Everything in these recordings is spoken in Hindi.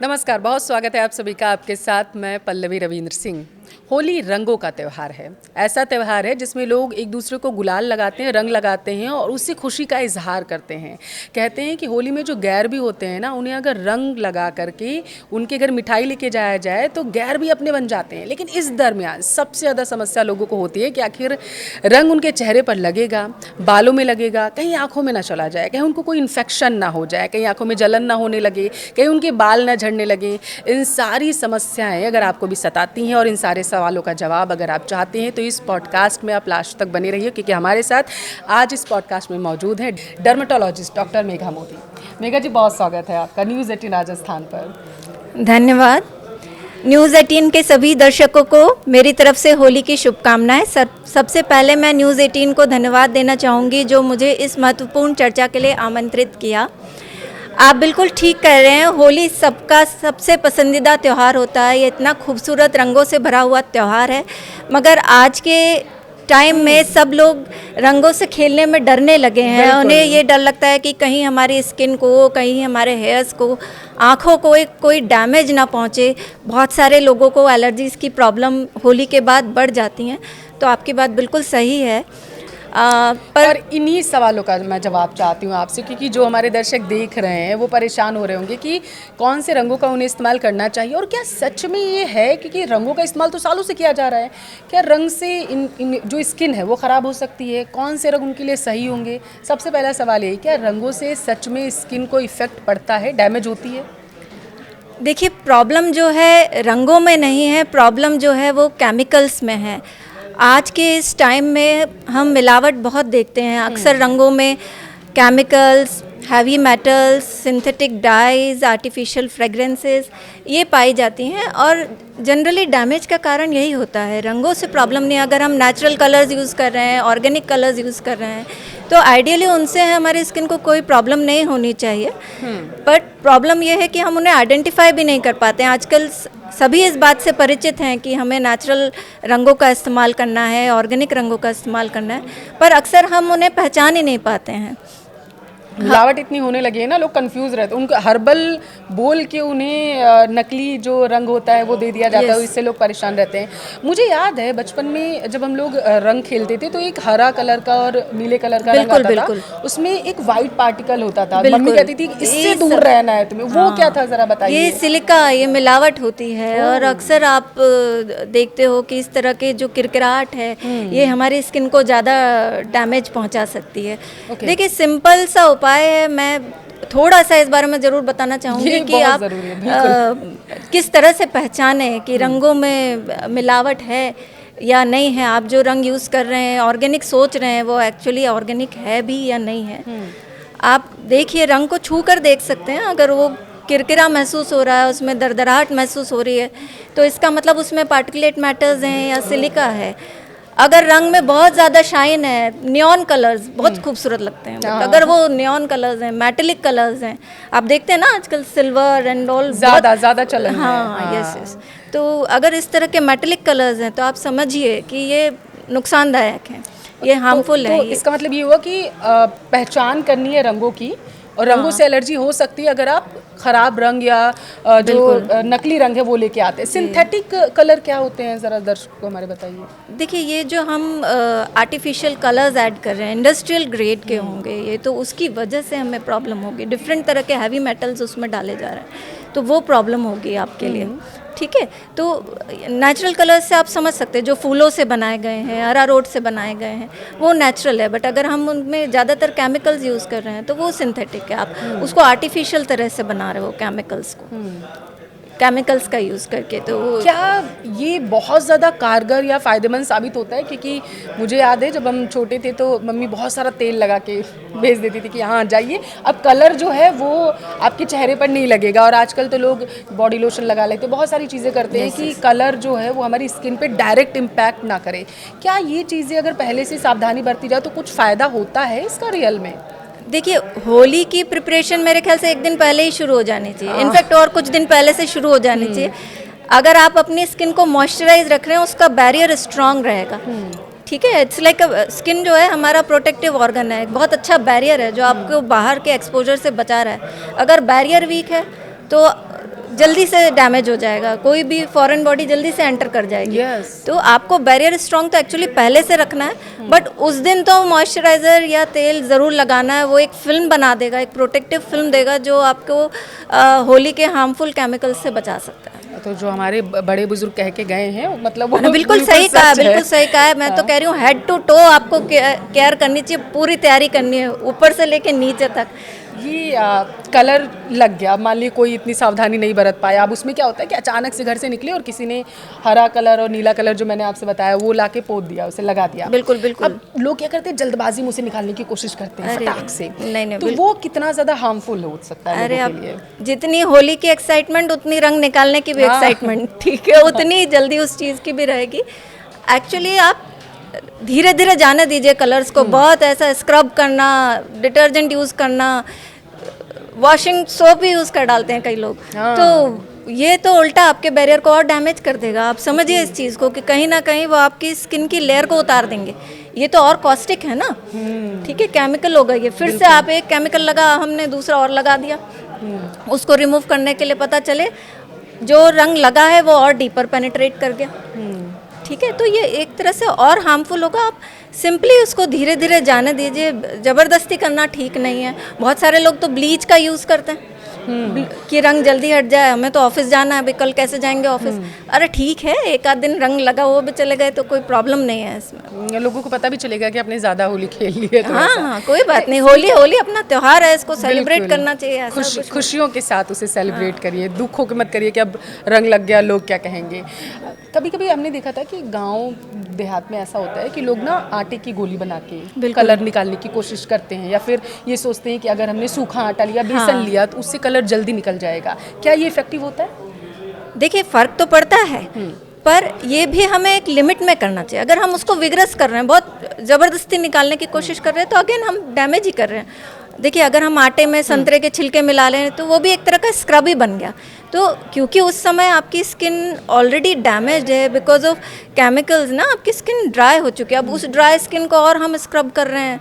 नमस्कार, बहुत स्वागत है आप सभी का। आपके साथ मैं पल्लवी रविंद्र सिंह। होली रंगों का त्यौहार है। ऐसा त्यौहार है जिसमें लोग एक दूसरे को गुलाल लगाते हैं, रंग लगाते हैं और उससे खुशी का इजहार करते हैं। कहते हैं कि होली में जो गैर भी होते हैं ना, उन्हें अगर रंग लगा करके उनके घर मिठाई लेके जाया जाए तो गैर भी अपने बन जाते हैं। लेकिन इस दरमियान सबसे ज़्यादा समस्या लोगों को होती है कि आखिर रंग उनके चेहरे पर लगेगा, बालों में लगेगा, कहीं आँखों में ना चला जाए, कहीं उनको कोई इन्फेक्शन ना हो जाए, कहीं आँखों में जलन ना होने लगे, कहीं उनके बाल ना झड़ने लगे। इन सारी समस्याएं अगर आपको भी सताती हैं और इन सारे सवालों का जवाब अगर आप चाहते हैं तो इस पॉडकास्ट में आप लास्ट तक बने रहिए, क्योंकि हमारे साथ आज इस पॉडकास्ट में मौजूद हैं डर्मेटोलॉजिस्ट डॉक्टर मेघा मोदी। मेघा जी, बहुत स्वागत है आपका न्यूज़ 18 राजस्थान पर। धन्यवाद। न्यूज़ 18 के सभी दर्शकों को मेरी तरफ से होली की शुभकामनाएं। सबसे पहले मैं न्यूज़ 18 को धन्यवाद देना चाहूँगी जो मुझे इस महत्वपूर्ण चर्चा के लिए आमंत्रित किया। आप बिल्कुल ठीक कह रहे हैं, होली सबका सबसे पसंदीदा त्यौहार होता है। ये इतना खूबसूरत रंगों से भरा हुआ त्यौहार है, मगर आज के टाइम में सब लोग रंगों से खेलने में डरने लगे हैं। उन्हें ये डर लगता है कि कहीं हमारी स्किन को, कहीं हमारे हेयर्स को, आँखों को कोई डैमेज ना पहुँचे। बहुत सारे लोगों को एलर्जीज़ की प्रॉब्लम होली के बाद बढ़ जाती हैं। तो आपकी बात बिल्कुल सही है। पर इन्हीं सवालों का मैं जवाब चाहती हूँ आपसे, क्योंकि जो हमारे दर्शक देख रहे हैं वो परेशान हो रहे होंगे कि कौन से रंगों का उन्हें इस्तेमाल करना चाहिए और क्या सच में ये है, क्योंकि रंगों का इस्तेमाल तो सालों से किया जा रहा है। क्या रंग से इन जो स्किन है वो ख़राब हो सकती है? कौन से रंग उनके लिए सही होंगे? सबसे पहला सवाल यही, क्या रंगों से सच में स्किन को इफ़ेक्ट पड़ता है, डैमेज होती है? देखिए, प्रॉब्लम जो है रंगों में नहीं है, प्रॉब्लम जो है वो केमिकल्स में है। आज के इस टाइम में हम मिलावट बहुत देखते हैं। अक्सर रंगों में chemicals, heavy metals, synthetic dies, artificial fragrances ये पाई जाती हैं और जनरली डैमेज का कारण यही होता है। रंगों से प्रॉब्लम नहीं। अगर हम नेचुरल कलर्स यूज़ कर रहे हैं, ऑर्गेनिक कलर्स यूज़ कर रहे हैं, तो आइडियली उनसे हमारी स्किन को कोई प्रॉब्लम नहीं होनी चाहिए। बट प्रॉब्लम यह है कि हम उन्हें आइडेंटिफाई भी नहीं कर पाते हैं। आजकल सभी इस बात से परिचित हैं कि हमें नेचुरल रंगों का इस्तेमाल करना है, ऑर्गेनिक रंगों का इस्तेमाल करना है, पर अक्सर हम उन्हें पहचान ही नहीं पाते हैं। मिलावट इतनी होने लगी है ना, लोग कंफ्यूज रहते हैं। उनको हर्बल बोल के उन्हें नकली जो रंग होता है वो दे दिया जाता है, इससे लोग परेशान रहते हैं। मुझे याद है बचपन में जब हम लोग रंग खेलते थे तो एक हरा कलर का और नीले कलर का रंग आता था, उसमें एक वाइट पार्टिकल होता था। मम्मी कहती थी इससे दूर रहना है तुम्हें। वो क्या था, जरा बताइए। ये सिलिका, ये मिलावट होती है और अक्सर आप देखते हो कि इस तरह के जो किरकिराहट है ये हमारी स्किन को ज़्यादा डैमेज पहुंचा सकती है। देखिए, सिंपल सा उपाय है, मैं थोड़ा सा इस बारे में ज़रूर बताना चाहूँगी कि आप किस तरह से पहचाने कि रंगों में मिलावट है या नहीं है। आप जो रंग यूज़ कर रहे हैं, ऑर्गेनिक सोच रहे हैं, वो एक्चुअली ऑर्गेनिक है भी या नहीं है। आप देखिए, रंग को छू कर देख सकते हैं। अगर वो किरकिरा महसूस हो रहा है, उसमें दरदराहट महसूस हो रही है, तो इसका मतलब उसमें पार्टिकुलेट मैटर्स हैं या सिलिका है। अगर रंग में बहुत ज़्यादा शाइन है, नियॉन कलर्स बहुत खूबसूरत लगते हैं, अगर वो नियॉन कलर्स हैं, मेटेलिक कलर्स हैं, आप देखते हैं ना आजकल सिल्वर एंड ऑल ज़्यादा चलन है। हाँ, यस। तो अगर इस तरह के मेटेलिक कलर्स हैं तो आप समझिए कि ये नुकसानदायक हैं, ये हार्मफुल है। इसका मतलब ये हुआ कि पहचान करनी है रंगों की, और रंगों से एलर्जी हो सकती है अगर आप खराब रंग या जो नकली रंग है वो लेके आते हैं। सिंथेटिक कलर क्या होते हैं, ज़रा दर्शकों को हमारे बताइए। देखिए, ये जो हम आर्टिफिशियल कलर्स ऐड कर रहे हैं, इंडस्ट्रियल ग्रेड के होंगे ये, तो उसकी वजह से हमें प्रॉब्लम होगी। डिफरेंट तरह के हैवी मेटल्स उसमें डाले जा रहे हैं, तो वो प्रॉब्लम होगी आपके लिए। ठीक है, तो नेचुरल कलर्स से आप समझ सकते हैं, जो फूलों से बनाए गए हैं, अरारोट से बनाए गए हैं, वो नेचुरल है। बट अगर हम उनमें ज़्यादातर केमिकल्स यूज़ कर रहे हैं तो वो सिंथेटिक है। आप उसको आर्टिफिशियल तरह से बना रहे हो, केमिकल्स का यूज़ करके। तो क्या ये बहुत ज़्यादा कारगर या फ़ायदेमंद साबित होता है? क्योंकि मुझे याद है जब हम छोटे थे तो मम्मी बहुत सारा तेल लगा के भेज देती थी कि हाँ जाइए, अब कलर जो है वो आपके चेहरे पर नहीं लगेगा। और आजकल तो लोग बॉडी लोशन लगा लेते हैं, बहुत सारी चीज़ें करते हैं कि कलर जो है वो हमारी स्किन पे डायरेक्ट इम्पैक्ट ना करे। क्या ये चीज़ें अगर पहले से सावधानी बरती जाए तो कुछ फ़ायदा होता है इसका रियल में? देखिए, होली की प्रिपरेशन मेरे ख्याल से एक दिन पहले ही शुरू हो जानी चाहिए, इनफैक्ट और कुछ दिन पहले से शुरू हो जानी चाहिए। अगर आप अपनी स्किन को मॉइस्चराइज रख रहे हैं, उसका बैरियर स्ट्रांग रहेगा। ठीक है, इट्स लाइक स्किन जो है हमारा प्रोटेक्टिव ऑर्गन है, एक बहुत अच्छा बैरियर है जो आपको बाहर के एक्सपोजर से बचा रहा है। अगर बैरियर वीक है तो जल्दी से डैमेज हो जाएगा, कोई भी फॉरेन बॉडी जल्दी से एंटर कर जाएगी। Yes. तो आपको बैरियर स्ट्रॉन्ग तो एक्चुअली पहले से रखना है, बट उस दिन तो मॉइस्चराइज़र या तेल ज़रूर लगाना है। वो एक फिल्म बना देगा, एक प्रोटेक्टिव फिल्म देगा जो आपको होली के हार्मफुल केमिकल से बचा सकता है। तो जो हमारे बड़े बुजुर्ग कह के गए हैं मतलब वो बिल्कुल सही कहा, सच है। बिल्कुल सही कहा है। मैं तो कह रही हूँ हेड टू टो आपको केयर करनी चाहिए, पूरी तैयारी करनी है ऊपर से लेके नीचे तक। ये कलर लग गया, मान लीजिए कोई इतनी सावधानी नहीं बरत पाया, अब उसमें क्या होता है कि अचानक से घर से निकले और किसी ने हरा कलर और नीला कलर जो मैंने आपसे बताया वो लाके पोत दिया, उसे लगा दिया। बिल्कुल बिल्कुल। अब लोग क्या करते हैं, जल्दबाजी में उसे निकालने की कोशिश करते हैं अरे, फटाक से। नहीं, तो वो कितना ज्यादा हार्मफुल हो सकता है अरे लोगों अब के लिए। जितनी होली की एक्साइटमेंट उतनी रंग निकालने की भी हाँ। एक्साइटमेंट, ठीक है, उतनी जल्दी उस चीज़ की भी रहेगी। एक्चुअली आप धीरे धीरे जाने दीजिए कलर्स को, बहुत ऐसा स्क्रब करना, डिटर्जेंट यूज़ करना, वॉशिंग सोप भी यूज़ कर डालते हैं कई लोग। हाँ। तो ये तो उल्टा आपके बैरियर को और डैमेज कर देगा। आप समझिए इस चीज़ को कि कहीं ना कहीं वो आपकी स्किन की लेयर को उतार देंगे। ये तो और कॉस्टिक है ना, ठीक है, केमिकल होगा ये। फिर से आप एक केमिकल लगा, हमने दूसरा और लगा दिया, उसको रिमूव करने के लिए पता चले जो रंग लगा है वो और डीपर पेनिट्रेट कर गया, ठीक है। तो ये एक तरह से और हार्मफुल होगा। आप सिंपली उसको धीरे धीरे जाने दीजिए, ज़बरदस्ती करना ठीक नहीं है। बहुत सारे लोग तो ब्लीच का यूज़ करते हैं कि रंग जल्दी हट जाए, हमें तो ऑफिस जाना है, अभी कल कैसे जाएंगे ऑफिस। अरे ठीक है, एक आध दिन रंग लगा वो भी चले गए तो कोई प्रॉब्लम नहीं है इसमें। लोगों को पता भी चलेगा कि आपने ज्यादा होली खेल ली है तो हाँ ऐसा। हाँ, कोई बात नहीं, होली होली अपना त्योहार है, इसको सेलिब्रेट बिल्कुल। करना चाहिए। ऐसा कुछ खुशियों के साथ उसे सेलिब्रेट करिए, दुखों के मत करिए कि अब रंग लग गया लोग क्या कहेंगे। कभी कभी हमने देखा था कि गांव देहात में ऐसा होता है कि लोग ना आटे की गोली बना के कलर निकालने की कोशिश करते हैं, या फिर ये सोचते हैं कि अगर हमने सूखा आटा लिया, बेसन लिया तो उससे कलर जल्दी निकल जाएगा। क्या ये इफेक्टिव होता है? देखिए फ़र्क तो पड़ता है, पर ये भी हमें एक लिमिट में करना चाहिए। अगर हम उसको विग्रस कर रहे हैं, बहुत ज़बरदस्ती निकालने की कोशिश कर रहे हैं, तो अगेन हम डैमेज ही कर रहे हैं। देखिए अगर हम आटे में संतरे के छिलके मिला लें तो वो भी एक तरह का स्क्रब ही बन गया। तो क्योंकि उस समय आपकी स्किन ऑलरेडी डैमेज्ड है बिकॉज ऑफ केमिकल्स ना, आपकी स्किन ड्राई हो चुकी है। अब उस ड्राई स्किन को और हम स्क्रब कर रहे हैं।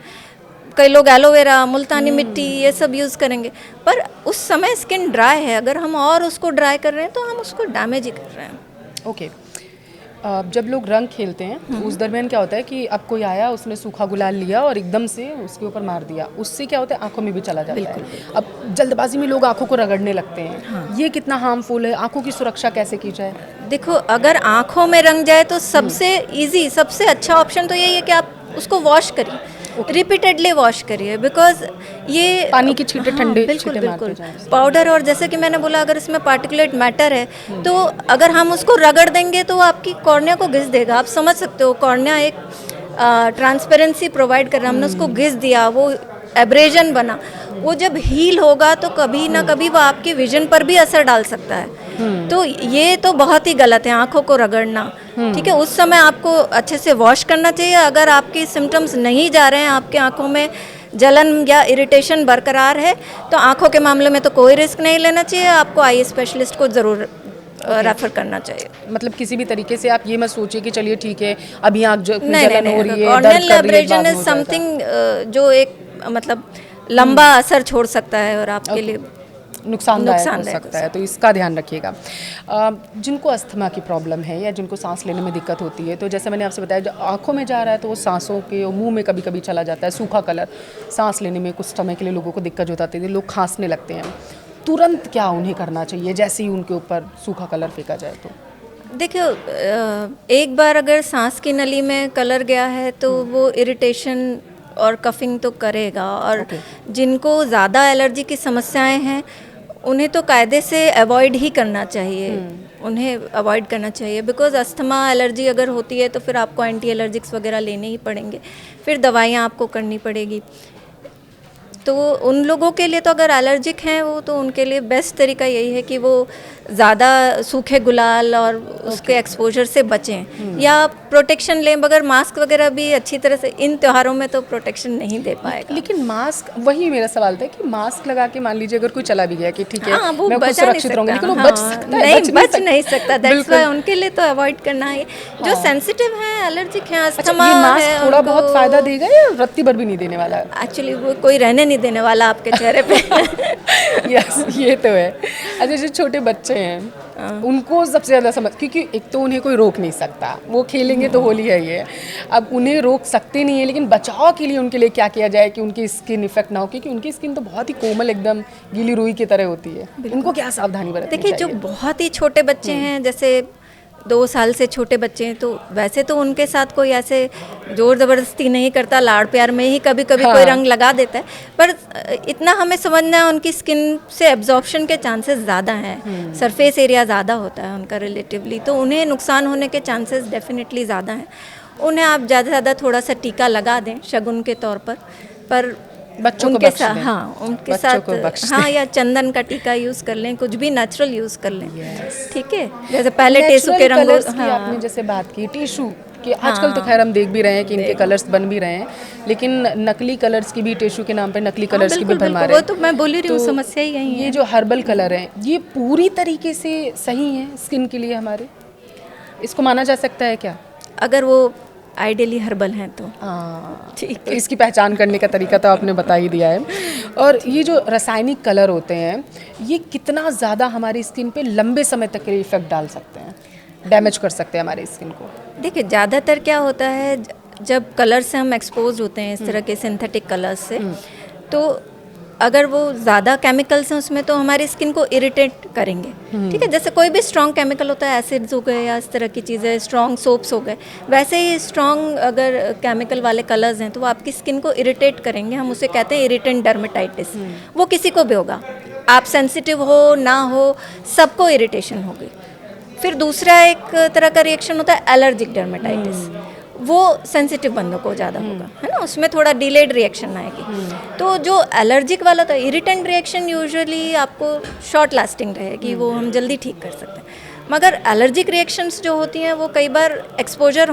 कई लोग एलोवेरा, मुल्तानी मिट्टी ये सब यूज़ करेंगे, पर उस समय स्किन ड्राई है, अगर हम और उसको ड्राई कर रहे हैं तो हम उसको डैमेज ही कर रहे हैं। ओके। जब लोग रंग खेलते हैं तो उस दरमियान क्या होता है कि अब कोई आया, उसने सूखा गुलाल लिया और एकदम से उसके ऊपर मार दिया, उससे क्या होता है आंखों में भी चला जाता है। अब जल्दबाजी में लोग आंखों को रगड़ने लगते हैं। हाँ। ये कितना हार्मफुल है? आंखों की सुरक्षा कैसे की जाए? देखो अगर आंखों में रंग जाए तो सबसे इजी, सबसे अच्छा ऑप्शन तो यही है कि आप उसको वॉश करिए, रिपीटेडली वॉश करिए, बिकॉज ये पानी के छींटे ठंडे बिल्कुल छींटे मारते बिल्कुल जाएं। पाउडर, और जैसे कि मैंने बोला अगर इसमें पार्टिकुलेट मैटर है तो अगर हम उसको रगड़ देंगे तो वो आपकी कॉर्निया को घिस देगा। आप समझ सकते हो, कॉर्निया एक ट्रांसपेरेंसी प्रोवाइड कर रहा है, हमने उसको घिस दिया, वो एब्रेजन बना, वो जब हील होगा तो कभी ना कभी वो आपकी विजन पर भी असर डाल सकता है। तो ये तो बहुत ही गलत है आंखों को रगड़ना, ठीक है। उस समय आपको अच्छे से वॉश करना चाहिए। अगर आपके सिम्टम्स नहीं जा रहे हैं, आपके आंखों में जलन या इरिटेशन बरकरार है, तो आंखों के मामले में तो कोई रिस्क नहीं लेना चाहिए, आपको आई स्पेशलिस्ट को ज़रूर रेफर करना चाहिए। मतलब किसी भी तरीके से आप ये मत सोचिए कि चलिए ठीक है अभी आँख जलन हो रही है, दर्द कॉर्नियल कर रही है, एब्रेजन बाद में इज हो जाएगा। समथिंग जो एक मतलब लंबा असर छोड़ सकता है और आपके लिए नुकसानदायक हो सकता है, तो इसका ध्यान रखिएगा। जिनको अस्थमा की प्रॉब्लम है या जिनको सांस लेने में दिक्कत होती है, तो जैसे मैंने आपसे बताया जो आंखों में जा रहा है तो वो सांसों के और मुंह में कभी कभी चला जाता है सूखा कलर, सांस लेने में कुछ समय के लिए लोगों को दिक्कत हो जाती है, लोग खांसने लगते हैं। तुरंत क्या उन्हें करना चाहिए जैसे ही उनके ऊपर सूखा कलर फेंका जाए? तो देखियो एक बार अगर सांस की नली में कलर गया है तो वो इरिटेशन और कफिंग तो करेगा, और जिनको ज़्यादा एलर्जी की समस्याएं हैं उन्हें तो कायदे से अवॉइड ही करना चाहिए, उन्हें अवॉइड करना चाहिए। बिकॉज अस्थमा एलर्जी अगर होती है तो फिर आपको एंटी एलर्जिक्स वगैरह लेने ही पड़ेंगे, फिर दवाइयाँ आपको करनी पड़ेगी। तो उन लोगों के लिए तो अगर एलर्जिक हैं वो तो उनके लिए बेस्ट तरीका यही है कि वो ज़्यादा सूखे गुलाल और उसके एक्सपोजर से बचें या प्रोटेक्शन लें। मगर मास्क वगैरह भी अच्छी तरह से इन त्योहारों में तो प्रोटेक्शन नहीं दे पाएगा। लेकिन मास्क, वही मेरा सवाल था कि मास्क लगा के मान लीजिए अगर कोई चला भी गया कि ठीक है हाँ, वो मैं खुद सुरक्षित रहूंगा, लेकिन वो बच सकता है? बच नहीं सकता। दैट्स व्हाई उनके लिए तो अवॉइड करना है। जो सेंसिटिव हैं, एलर्जिक हैं, अस्थमा ये मास्क है, थोड़ा बहुत फायदा देगा या रत्ती भर भी नहीं देने वाला? एक्चुअली वो कोई रहने नहीं देने वाला आपके चेहरे पे। यस, ये तो है। अच्छा, जो छोटे बच्चे हैं उनको सबसे ज़्यादा समझ, क्योंकि एक तो उन्हें कोई रोक नहीं सकता, वो खेलेंगे तो होली है ये, अब उन्हें रोक सकते नहीं है, लेकिन बचाव के लिए उनके लिए क्या किया जाए कि उनकी स्किन इफेक्ट ना हो, क्योंकि उनकी स्किन तो बहुत ही कोमल, एकदम गीली रुई की तरह होती है। उनको क्या सावधानी बरतनी देखिए, जो चाहिए? बहुत ही छोटे बच्चे हैं, जैसे 2 साल से छोटे बच्चे हैं, तो वैसे तो उनके साथ कोई ऐसे जोर ज़बरदस्ती नहीं करता, लाड़ प्यार में ही कभी कभी कोई रंग लगा देता है, पर इतना हमें समझना है उनकी स्किन से एब्जॉर्प्शन के चांसेस ज़्यादा हैं, सरफेस एरिया ज़्यादा होता है उनका रिलेटिवली, तो उन्हें नुकसान होने के चांसेस डेफिनेटली ज़्यादा हैं। उन्हें आप ज़्यादा से ज़्यादा थोड़ा सा टीका लगा दें शगुन के तौर पर बच्चों को उनके बख्श साथ, दें। हाँ उनके बच्चों को साथ, बख्श हाँ, या चंदन का टीका यूज़ कर लें, कुछ भी नेचुरल यूज़ कर लें। ठीक है, जैसे पहले टेसू के रंगों, कलर्स की आपने जैसे बात की, टिशू के आजकल तो खैर हम देख भी रहे हैं कि इनके कलर्स बन भी रहे हैं, लेकिन नकली कलर्स की भी, टिशू के नाम पे नकली कलर्स की भी बिल्कुल, भरमार बिल्कुल, है। वो तो मैं बोली रही हूँ, समस्या ही यही है। ये जो हर्बल कलर हैं, ये पूरी तरीके से सही है स्किन के लिए हमारे, इसको माना जा सकता है क्या? अगर वो आइडियली हर्बल हैं तो ठीक, तो इसकी पहचान करने का तरीका तो आपने बता ही दिया है। और ये जो रासायनिक कलर होते हैं, ये कितना ज़्यादा हमारी स्किन पे लंबे समय तक के इफेक्ट डाल सकते हैं, डैमेज कर सकते हैं हमारी स्किन को? देखिए, ज़्यादातर क्या होता है, जब कलर से हम एक्सपोज होते हैं, इस तरह के सिंथेटिक कलर्स से, तो अगर वो ज़्यादा केमिकल्स हैं उसमें, तो हमारी स्किन को इरिटेट करेंगे। ठीक है, जैसे कोई भी स्ट्रॉन्ग केमिकल होता है, एसिड्स हो गए या इस तरह की चीज़ें, स्ट्रॉन्ग सोप्स हो गए, वैसे ही स्ट्रॉन्ग अगर केमिकल वाले कलर्स हैं तो वो आपकी स्किन को इरिटेट करेंगे। हम उसे कहते हैं इरिटेंट डर्मेटाइटिस। वो किसी को भी होगा, आप सेंसिटिव हो ना हो, सबको इरिटेशन होगी। फिर दूसरा एक तरह का रिएक्शन होता है एलर्जिक डर्मेटाइटिस, वो सेंसिटिव बंदों को ज़्यादा होगा, है ना, उसमें थोड़ा डिलेड रिएक्शन आएगी। तो जो एलर्जिक वाला था, इरिटेंट रिएक्शन यूजुअली आपको शॉर्ट लास्टिंग रहेगी, वो हम जल्दी ठीक कर सकते हैं। मगर एलर्जिक रिएक्शंस जो होती हैं वो कई बार एक्सपोजर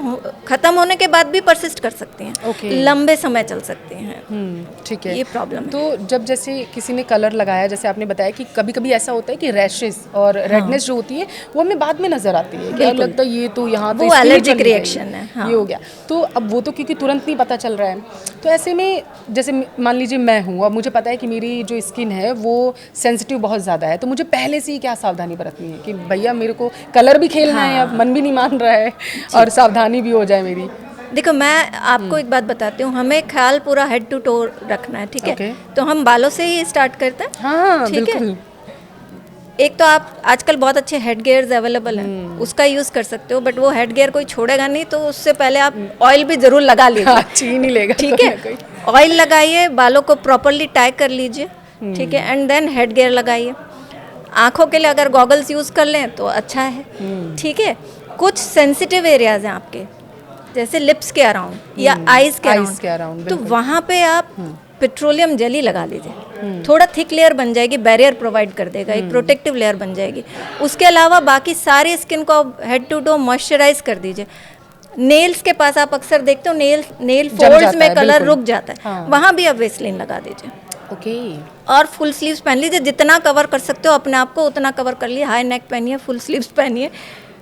ख़त्म होने के बाद भी परसिस्ट कर सकती हैं, लंबे समय चल सकती हैं। ठीक है, ये प्रॉब्लम है। तो जब जैसे किसी ने कलर लगाया, जैसे आपने बताया कि कभी कभी ऐसा होता है कि रैशेस और रेडनेस जो होती है वो हमें बाद में नजर आती है, क्या लगता है ये तो यहाँ वो एलर्जिक रिएक्शन है, ये हो गया। तो अब वो तो क्योंकि तुरंत नहीं पता चल रहा है, तो ऐसे में जैसे मान लीजिए मैं हूँ, अब मुझे पता है कि मेरी जो स्किन है वो सेंसिटिव बहुत ज़्यादा है, तो मुझे पहले से ही क्या सावधानी बरतनी है कि भैया मेरे को कलर भी खेलना है, अब मन भी नहीं मान रहा है और सावधानी भी हो जाए मेरी? देखो, मैं आपको एक बात बताती हूँ, हमें ख्याल पूरा हेड टू टो रखना है। ठीक है, तो हम बालों से ही स्टार्ट करते हैं। हाँ, ठीक बिल्कुल। है, एक तो आप आजकल बहुत अच्छे हेड गियर्स अवेलेबल हैं, उसका यूज़ कर सकते हो, बट वो हेड गियर कोई छोड़ेगा नहीं, तो उससे पहले आप ऑयल भी ज़रूर लगा लीजिए। छीन ही लेगा। ठीक है, ऑयल लगाइए, बालों को प्रॉपरली टाई कर लीजिए। ठीक है, एंड देन हेड गियर लगाइए। आँखों के लिए अगर गॉगल्स यूज़ कर लें तो अच्छा है। ठीक है, कुछ सेंसिटिव एरियाज हैं आपके, जैसे लिप्स के अराउंड या आइज़ के अराउंड, तो वहाँ पे आप पेट्रोलियम जेली लगा लीजिए, थोड़ा थिक लेयर बन जाएगी, बैरियर प्रोवाइड कर देगा, एक प्रोटेक्टिव लेयर बन जाएगी। उसके अलावा बाकी सारी स्किन को हेड टू टो मॉइस्चराइज कर दीजिए। नेल्स के पास आप अक्सर देखते हो नेल फोल्ड्स में कलर रुक जाता है, वहाँ भी आप वेस्लिन लगा दीजिए। ओके। और फुल स्लीव्स पहन लीजिए, जितना कवर कर सकते हो अपने आप को उतना कवर कर लिए। हाई नेक पहनिए, फुल स्लीव्स पहनिए,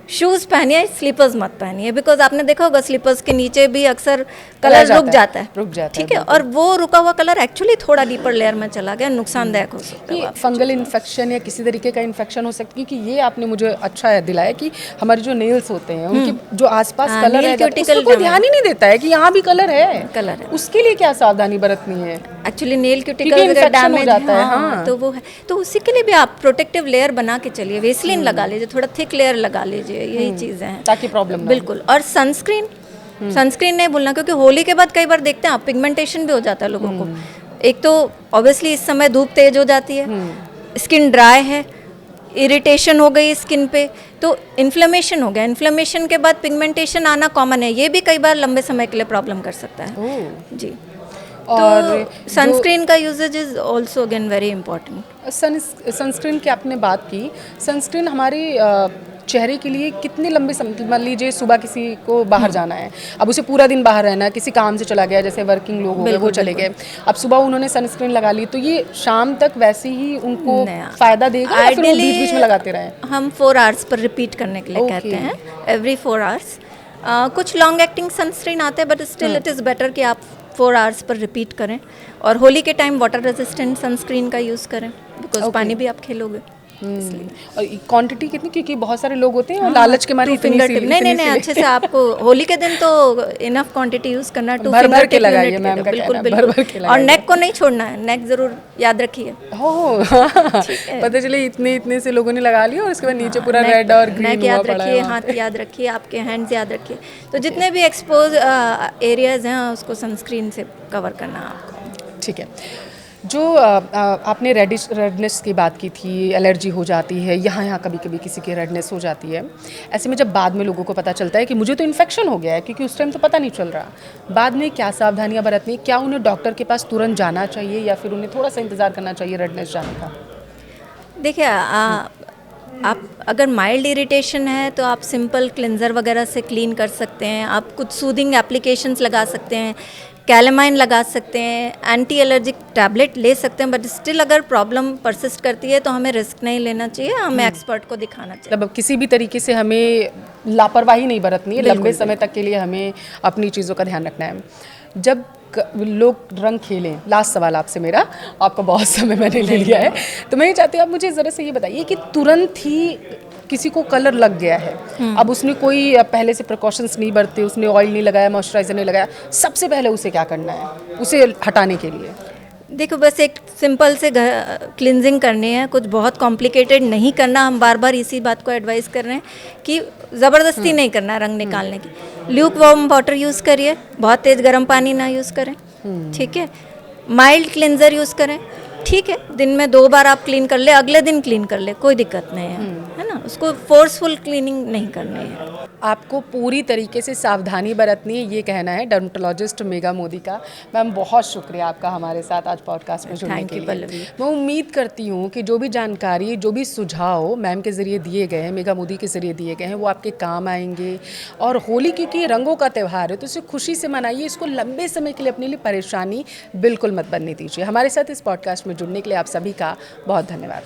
शूज़ पहनिए, स्लीपर्स मत पहनिए, बिकॉज आपने देखा होगा स्लीपर्स के नीचे भी अक्सर कलर रुक जाता है। ठीक है, और वो रुका हुआ कलर एक्चुअली थोड़ा डीपर लेयर में चला गया, नुकसानदायक हो सकता है। फंगल इन्फेक्शन या किसी तरीके का इन्फेक्शन हो सकता है, क्योंकि ये आपने मुझे अच्छा दिलाया कि हमारे जो नेल्स होते हैं उनके जो आसपास कलर है, उसको कोई ध्यान ही नहीं देता है कि यहाँ भी कलर है, उसके लिए क्या सावधानी बरतनी है? एक्चुअली नेल क्यूटिकल डैमेज जाता है, हाँ, तो वो है, तो उसी के लिए भी आप प्रोटेक्टिव लेयर बना के चलिए, वेस्लिन लगा लीजिए, थोड़ा थिक लेयर लगा लीजिए, यही चीज़ें हैं ताकि प्रॉब्लम बिल्कुल। और सनस्क्रीन नहीं भूलना, क्योंकि होली के बाद कई बार देखते हैं आप पिगमेंटेशन भी हो जाता है लोगों को। एक तो ऑब्वियसली इस समय धूप तेज हो जाती है, स्किन ड्राई है, इरिटेशन हो गई स्किन पे, तो इन्फ्लेमेशन हो गया, इन्फ्लेमेशन के बाद पिगमेंटेशन आना कॉमन है, ये भी कई बार लंबे समय के लिए प्रॉब्लम कर सकता है जी। और तो सनस्क्रीन का uses is also again very important. Sunscreen की आपने बात की, सनस्क्रीन हमारे चेहरे के लिए कितने लंबे समय, मान लीजिए सुबह किसी को बाहर जाना है, अब उसे पूरा दिन बाहर रहना है, किसी काम से चला गया, जैसे वर्किंग लोग हो गए वो चले गए, अब सुबह उन्होंने सनस्क्रीन लगा ली, तो ये शाम तक वैसे ही उनको फायदा देगा या फिर वो बीच बीच में लगाते रहें? हम 4 आवर्स पर रिपीट करने के लिए कहते हैं, एवरी 4 आवर्स। कुछ लॉन्ग एक्टिंग सनस्क्रीन आते हैं, but still it is better कि आप 4 आवर्स पर रिपीट करें। और होली के टाइम वाटर रेजिस्टेंट सनस्क्रीन का यूज़ करें, बिकॉज पानी भी आप खेलोगे। और क्वांटिटी कितनी, क्योंकि बहुत सारे लोग होते हैं और लालच के मारे इतनी सी नहीं, अच्छे से आपको होली के दिन तो इनफ क्वांटिटी यूज़ करना, 2 भर फिंगर के लगाइए मैम का बिल्कुल कहना है, भर के बिल्कुल। और नेक को नहीं छोड़ना है, नेक ज़रूर याद रखिए। पता चले इतने से लोगों ने लगा लिया और उसके बाद नीचे पूरा रेड और ग्रीन नेक हुआ याद पड़ा है रखिए, वहाँ हाथ पे। याद रखिए, आपके हैंड्स याद रखिए। तो जितने भी एक्सपोज एरियाज हैं उसको सनस्क्रीन से कवर करना है आपको। ठीक है। जो आपने रेडनेस की बात की थी, एलर्जी हो जाती है, यहाँ कभी कभी किसी की रेडनेस हो जाती है। ऐसे में जब बाद में लोगों को पता चलता है कि मुझे तो इन्फेक्शन हो गया है, क्योंकि उस टाइम तो पता नहीं चल रहा, बाद में क्या सावधानियाँ बरतनी, क्या उन्हें डॉक्टर के पास तुरंत जाना चाहिए या फिर उन्हें थोड़ा सा इंतज़ार करना चाहिए रेडनेस जाने का? देखिए, आप अगर माइल्ड इरिटेशन है तो आप सिंपल क्लिनज़र वगैरह से क्लीन कर सकते हैं। आप कुछ सूदिंग एप्लीकेशंस लगा सकते हैं, कैलेमाइन लगा सकते हैं, एंटी एलर्जिक टैबलेट ले सकते हैं। बट स्टिल अगर प्रॉब्लम परसिस्ट करती है तो हमें रिस्क नहीं लेना चाहिए, हमें एक्सपर्ट को दिखाना चाहिए। मतलब किसी भी तरीके से हमें लापरवाही नहीं बरतनी है, लंबे समय तक के लिए हमें अपनी चीज़ों का ध्यान रखना है। जब लोग रंग खेलें, लास्ट सवाल आपसे मेरा, आपका बहुत समय मैंने ले लिया है, तो मैं ये चाहती हूँ आप मुझे ज़रा से ये बताइए कि तुरंत ही किसी को कलर लग गया है, अब उसने कोई पहले से प्रिकॉशंस नहीं बरते, उसने ऑयल नहीं लगाया, मॉइस्चराइज़र नहीं लगाया, सबसे पहले उसे क्या करना है उसे हटाने के लिए? देखो, बस एक सिंपल से क्लिनजिंग करनी है, कुछ बहुत कॉम्प्लिकेटेड नहीं करना। हम बार बार इसी बात को एडवाइस कर रहे हैं कि ज़बरदस्ती नहीं करना रंग निकालने की। ल्यूक वार्म वाटर यूज़ करिए, बहुत तेज़ गर्म पानी ना यूज़ करें, ठीक है। माइल्ड क्लिनजर यूज़ करें, ठीक है। दिन में 2 बार आप क्लीन कर ले, अगले दिन क्लीन कर ले, कोई दिक्कत नहीं है ना। उसको फोर्सफुल क्लीनिंग नहीं करनी है। आपको पूरी तरीके से सावधानी बरतनी है, ये कहना है डर्मेटोलॉजिस्ट मेघा मोदी का। मैम बहुत शुक्रिया आपका हमारे साथ आज पॉडकास्ट में जुड़ने के लिए। मैं उम्मीद करती हूँ कि जो भी जानकारी, जो भी सुझाव मैम के ज़रिए दिए गए हैं, मेघा मोदी के ज़रिए दिए गए हैं, वो आपके काम आएंगे। और होली क्योंकि रंगों का त्यौहार है तो इसे खुशी से मनाइए, इसको लंबे समय के लिए अपने लिए परेशानी बिल्कुल मत बनने दीजिए। हमारे साथ इस पॉडकास्ट में जुड़ने के लिए आप सभी का बहुत धन्यवाद।